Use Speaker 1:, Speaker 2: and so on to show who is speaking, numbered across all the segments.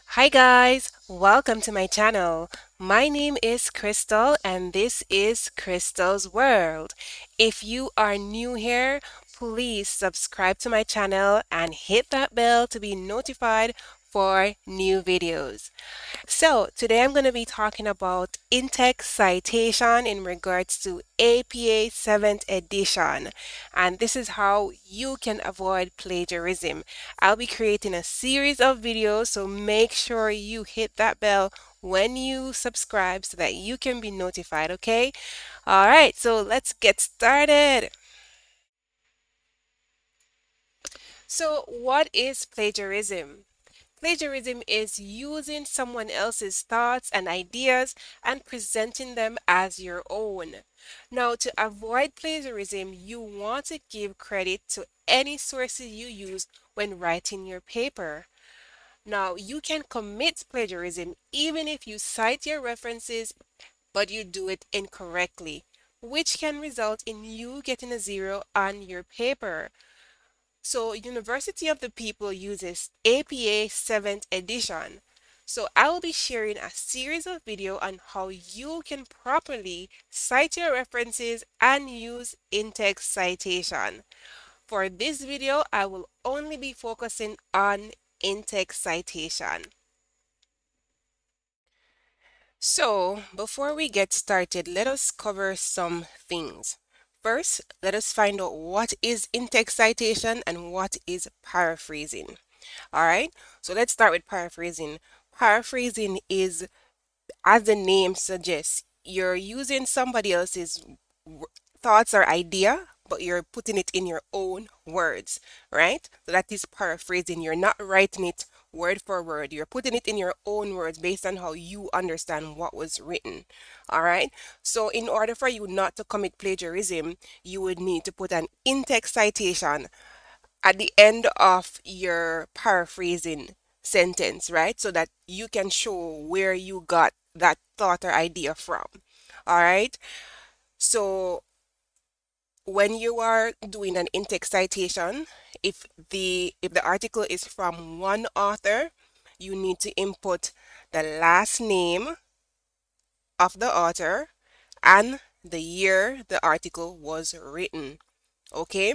Speaker 1: Hi guys, welcome to my channel. My name is Crystal and this is Crystal's World. If you are new here, please subscribe to my channel and hit that bell to be notified for new videos. So today I'm going to be talking about in-text citation in regards to APA 7th edition, and this is how you can avoid plagiarism. I'll be creating a series of videos, so make sure you hit that bell when you subscribe so that you can be notified, okay? All right, so let's get started. So what is plagiarism? Plagiarism is using someone else's thoughts and ideas and presenting them as your own. Now, to avoid plagiarism, you want to give credit to any sources you use when writing your paper. Now, you can commit plagiarism even if you cite your references, but you do it incorrectly, which can result in you getting a 0 on your paper. So University of the People uses APA 7th edition. So I will be sharing a series of videos on how you can properly cite your references and use in-text citation. For this video, I will only be focusing on in-text citation. So before we get started, let us cover some things. First, let us find out what is in-text citation and what is paraphrasing. All right, so let's start with paraphrasing. Paraphrasing is, as the name suggests, you're using somebody else's thoughts or idea, but you're putting it in your own words, right? So that is paraphrasing. You're not writing it word for word. You're putting it in your own words based on how you understand what was written. All right. So in order for you not to commit plagiarism, you would need to put an in-text citation at the end of your paraphrasing sentence, right? So that you can show where you got that thought or idea from. All right. So when you are doing an in-text citation, if the article is from one author, you need to input the last name of the author and the year the article was written. Okay,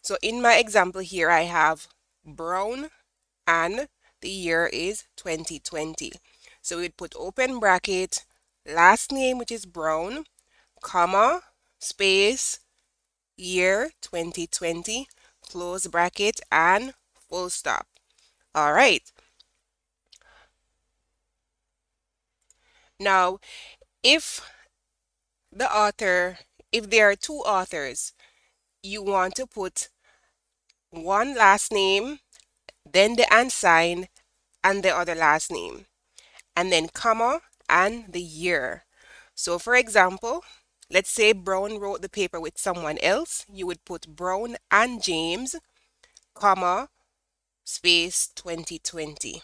Speaker 1: so in my example here, I have Brown and the year is 2020. So we'd put open bracket, last name, which is Brown, comma, space, year 2020, close bracket, and full stop. All right. Now, if if there are two authors, you want to put one last name, then the and sign, and the other last name, and then comma and the year. So for example, let's say Brown wrote the paper with someone else. You would put Brown and James, comma, space 2020.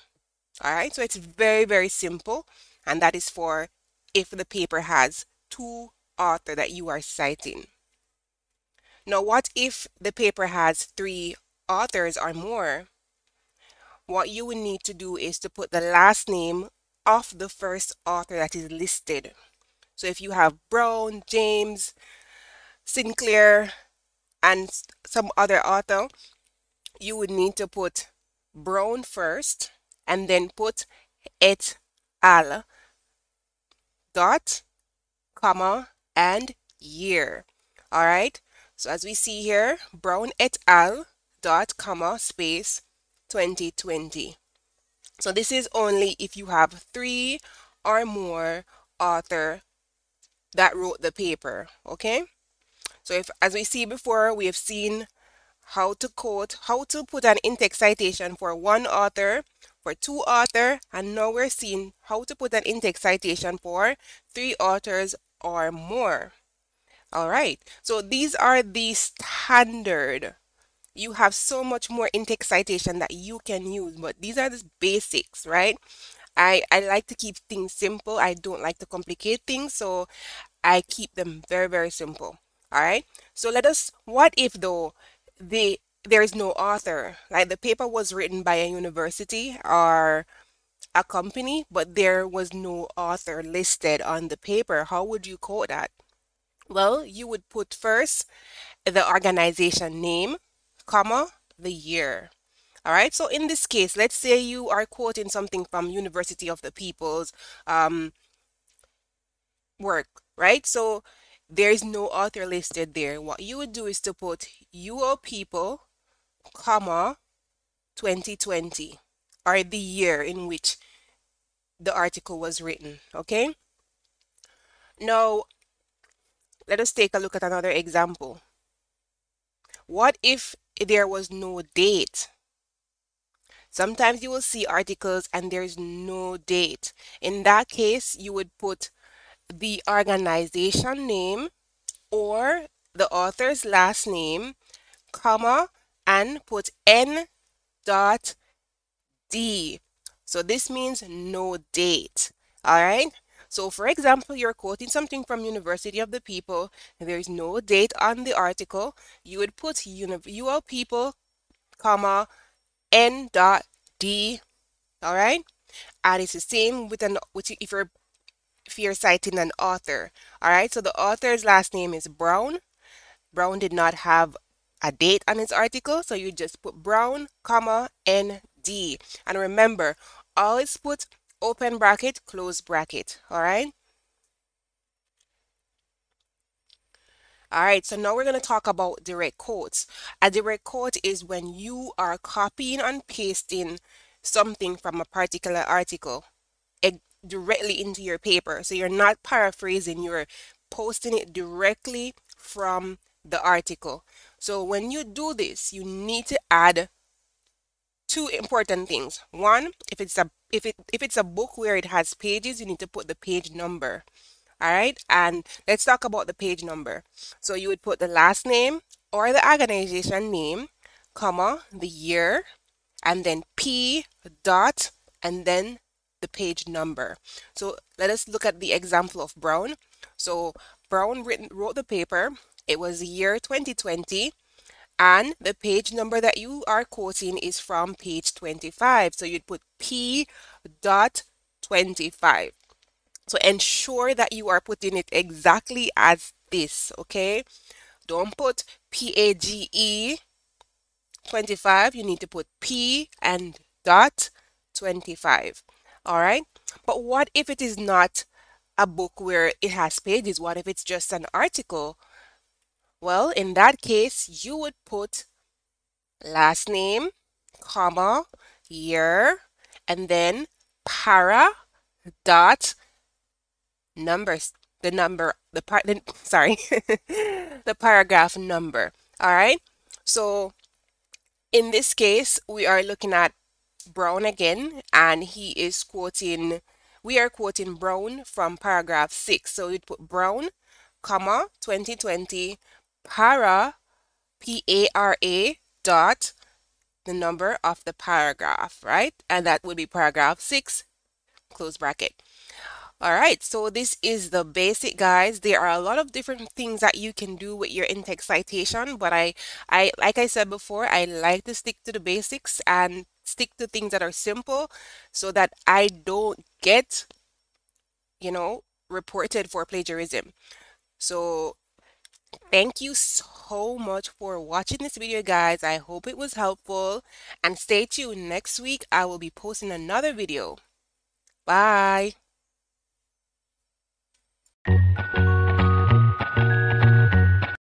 Speaker 1: All right, so it's very, very simple. And that is for if the paper has two authors that you are citing. Now, what if the paper has 3 authors or more? What you will need to do is to put the last name of the first author that is listed. So if you have Brown, James, Sinclair, and some other author, you would need to put Brown first and then put et al. Dot, comma, and year. All right. So as we see here, Brown et al. Dot, comma, space 2020. So this is only if you have 3 or more author that wrote the paper. Okay. So if, as we see before, we have seen how to put an in-text citation for one author, for 2 authors, and now we're seeing how to put an in-text citation for 3 authors or more. All right, so these are the standard. You have so much more in-text citation that you can use, but these are the basics, right? I like to keep things simple. I don't like to complicate things, so I keep them very, very simple. All right. So what if though there is no author, like the paper was written by a university or a company, but there was no author listed on the paper? How would you code that? Well, you would put first the organization name, comma, the year. All right. So in this case, let's say you are quoting something from University of the People's um, work, right? So there is no author listed there. What you would do is to put UoPeople, comma, 2020, or the year in which the article was written. Okay. Now, let us take a look at another example. What if there was no date? Sometimes you will see articles and there's no date. In that case, you would put the organization name or the author's last name, comma, and put N dot D. So this means no date. All right. So for example, you're quoting something from University of the People. There is no date on the article. You would put UoPeople, comma, N dot D. All right. And it's the same with if you're citing an author. All right. So the author's last name is Brown. Brown did not have a date on his article, so you just put Brown, comma, ND. And remember, always put open bracket, close bracket. All right. All right, so now we're going to talk about direct quotes. A direct quote is when you are copying and pasting something from a particular article directly into your paper. So you're not paraphrasing, you're posting it directly from the article. So when you do this, you need to add two important things. One, if it's a book where it has pages, you need to put the page number. All right, and let's talk about the page number. So you would put the last name or the organization name, comma, the year, and then P dot, and then the page number. So let us look at the example of Brown. So Brown wrote the paper. It was the year 2020, and the page number that you are quoting is from page 25. So you'd put P dot 25. So ensure that you are putting it exactly as this, okay? Don't put PAGE 25. You need to put P and dot 25. All right? But what if it is not a book where it has pages? What if it's just an article? Well, in that case, you would put last name, comma, year, and then para dot numbers, the number, sorry, the paragraph number. All right. So in this case, we are looking at Brown again, and we are quoting Brown from paragraph 6. So we put Brown, comma, 2020, P-A-R-A dot, the number of the paragraph, right? And that would be paragraph 6, close bracket. All right, so this is the basic, guys. There are a lot of different things that you can do with your in-text citation, but like I said before, I like to stick to the basics and stick to things that are simple so that I don't get, reported for plagiarism. So thank you so much for watching this video, guys. I hope it was helpful, and stay tuned. Next week, I will be posting another video. Bye.